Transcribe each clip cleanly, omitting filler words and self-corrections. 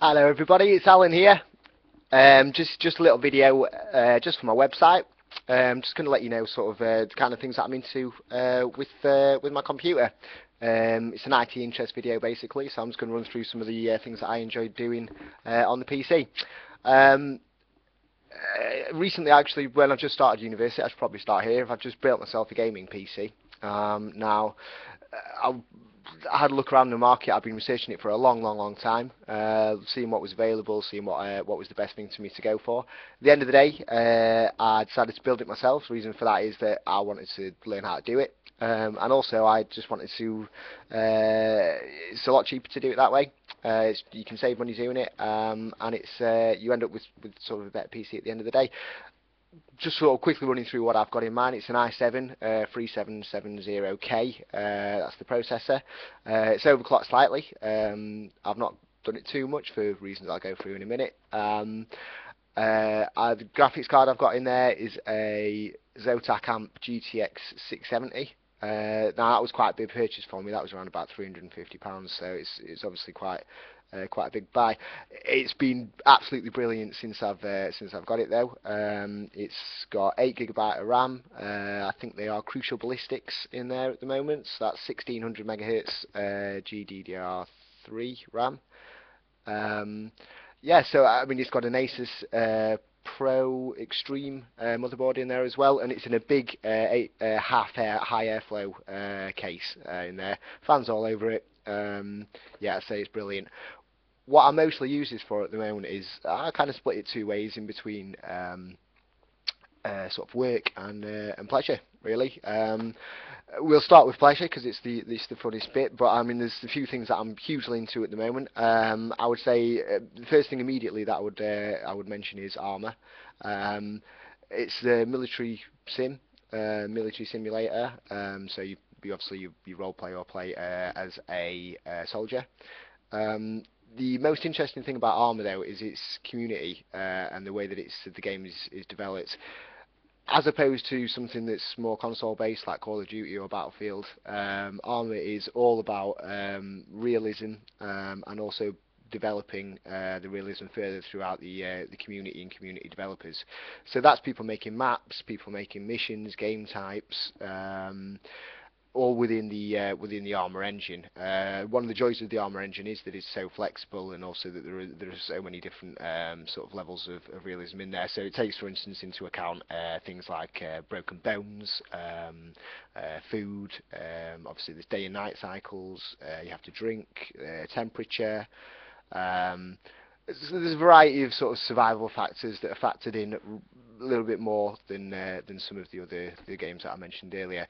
Hello everybody, it's Alan here. Just a little video just for my website. Just going to let you know sort of the kind of things that I'm into with my computer. It's an IT interest video basically, so I'm just going to run through some of the things that I enjoy doing on the PC. Recently, actually, when I just started university, I should probably start here. I've just built myself a gaming PC. Now, I had a look around the market. I've been researching it for a long time, seeing what was available, seeing what was the best thing for me to go for. At the end of the day, I decided to build it myself. The reason for that is that I wanted to learn how to do it, and also I just wanted to. It's a lot cheaper to do it that way. You can save money doing it, and you end up with sort of a better PC at the end of the day. Just sort of quickly running through what I've got in mind. It's an i7 3770K. That's the processor. It's overclocked slightly. I've not done it too much for reasons I'll go through in a minute. The graphics card I've got in there is a Zotac Amp GTX 670. Now that was quite a big purchase for me. That was around about £350, so it's obviously quite a big buy. It's been absolutely brilliant since I've got it though. It's got 8 GB of RAM. I think they are Crucial Ballistics in there at the moment. So that's 1600 MHz GDDR3 RAM. Yeah, so I mean it's got an Asus Pro Extreme motherboard in there as well, and it's in a big high airflow case in there. Fans all over it. Yeah, I'd say it's brilliant. What I mostly use this for at the moment is I kind of split it two ways in between sort of work and pleasure, really. We'll start with pleasure because it's the funnest bit, but I mean there's a few things that I'm hugely into at the moment. I would say the first thing immediately that I would mention is Armour. It's the military military simulator. So you obviously you role play or play as a soldier. The most interesting thing about Armour though is its community and the way that the game is developed. As opposed to something that's more console based like Call of Duty or Battlefield, Armour is all about realism and also developing the realism further throughout the community and community developers. So that's people making maps, people making missions, game types, all within the Armour engine. One of the joys of the Armour engine is that it's so flexible, and also that there are so many different sort of levels of realism in there. So it takes, for instance, into account things like broken bones, food. Obviously, there's day and night cycles. You have to drink, temperature. So there's a variety of sort of survival factors that are factored in a little bit more than some of the games that I mentioned earlier.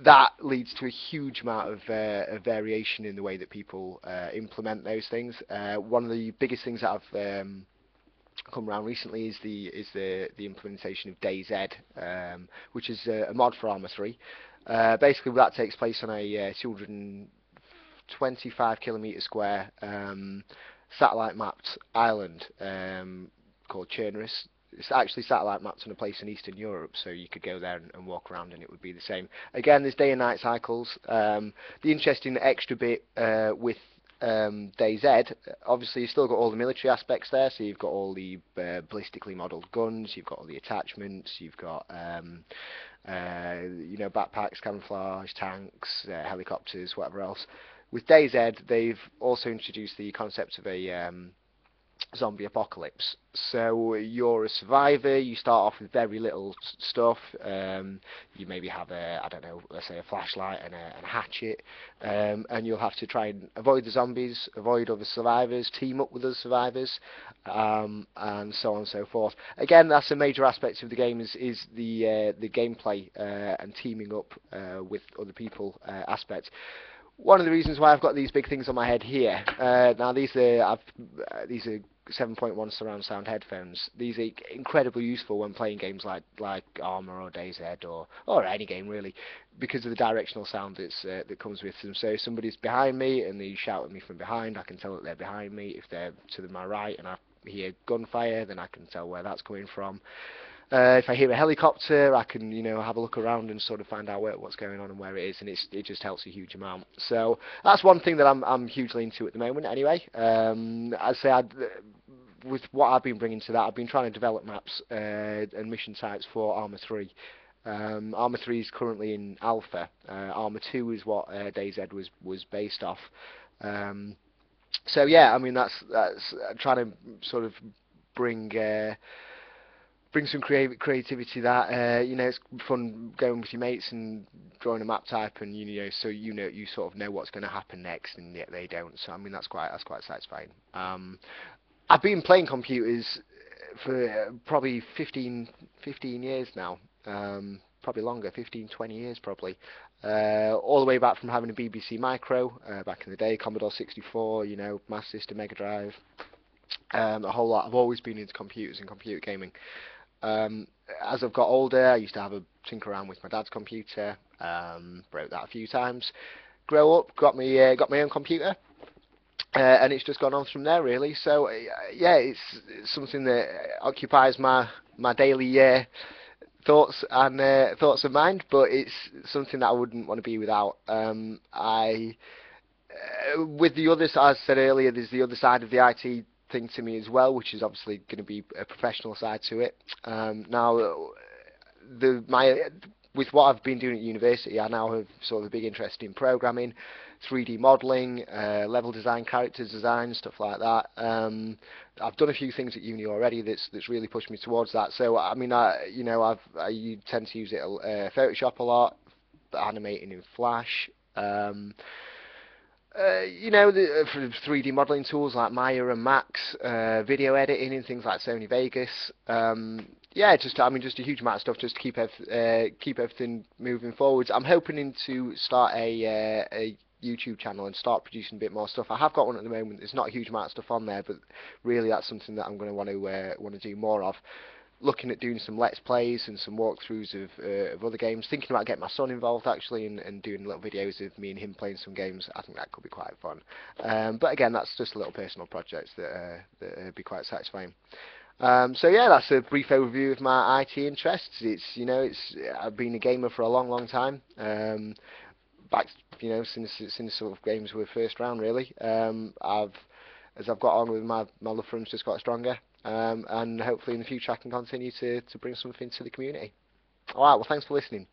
That leads to a huge amount of variation in the way that people implement those things. One of the biggest things that I've come around recently is the implementation of DayZ, which is a mod for Armour 3. Basically, that takes place on a 225 kilometre square satellite mapped island called Chernarus. It's actually satellite mapped on a place in Eastern Europe, so you could go there and walk around and it would be the same. Again, there's day and night cycles. The interesting extra bit with DayZ, obviously you've still got all the military aspects there, so you've got all the ballistically modelled guns, you've got all the attachments, you've got you know, backpacks, camouflage, tanks, helicopters, whatever else. With DayZ, they've also introduced the concept of a zombie apocalypse. So you're a survivor, you start off with very little stuff. You maybe have I don't know, let's say a flashlight and a hatchet, and you'll have to try and avoid the zombies, avoid other survivors, team up with other survivors, and so on and so forth. Again, that's a major aspect of the game is the gameplay and teaming up with other people aspect. One of the reasons why I've got these big things on my head here, now these are 7.1 surround sound headphones. These are incredibly useful when playing games like Armour or DayZ or any game really, because of the directional sound that comes with them. So if somebody's behind me and they shout at me from behind, I can tell that they're behind me. If they're to my right and I hear gunfire, then I can tell where that's coming from. If I hear a helicopter, I can, have a look around and sort of find out what's going on and where it is, and it just helps a huge amount. So that's one thing that I'm hugely into at the moment. Anyway, I'd say with what I've been bringing to that, I've been trying to develop maps and mission types for Arma 3. Arma 3 is currently in alpha. Arma 2 is what DayZ was based off. So yeah, I mean that's trying to sort of bring some creativity. That it's fun going with your mates and drawing a map type, and so you sort of know what's going to happen next, and yet they don't. So I mean that's quite satisfying. I've been playing computers for probably 15 years now. Probably longer, 15, 20 years probably. All the way back from having a BBC Micro back in the day, Commodore 64, Master System, Mega Drive, a whole lot. I've always been into computers and computer gaming. As I've got older, I used to have a tinker around with my dad's computer, broke that a few times. Grow up, got my own computer, and it's just gone on from there really. So yeah, it's something that occupies my daily thoughts and mind, but it's something that I wouldn't want to be without. With the others, as I said earlier, there's the other side of the IT thing to me as well, which is obviously going to be a professional side to it. Now, with what I've been doing at university, I now have sort of a big interest in programming, 3D modelling, level design, character design, stuff like that. I've done a few things at uni already that's really pushed me towards that. So I mean, I tend to use Photoshop a lot, animating in Flash. For 3D modeling tools like Maya and Max, video editing and things like Sony Vegas. Yeah, just a huge amount of stuff just to keep everything moving forwards. I'm hoping to start a YouTube channel and start producing a bit more stuff. I have got one at the moment. There's not a huge amount of stuff on there, but really that's something that I'm going to want to do more of. Looking at doing some let's plays and some walkthroughs of other games. Thinking about getting my son involved actually and doing little videos of me and him playing some games. I think that could be quite fun. But again, that's just a little personal project that would be quite satisfying. So yeah, that's a brief overview of my IT interests. I've been a gamer for a long time. Back since sort of games were first round really. As I've got on with my love for them, just got stronger. And hopefully in the future I can continue to bring something to the community. Alright, well thanks for listening.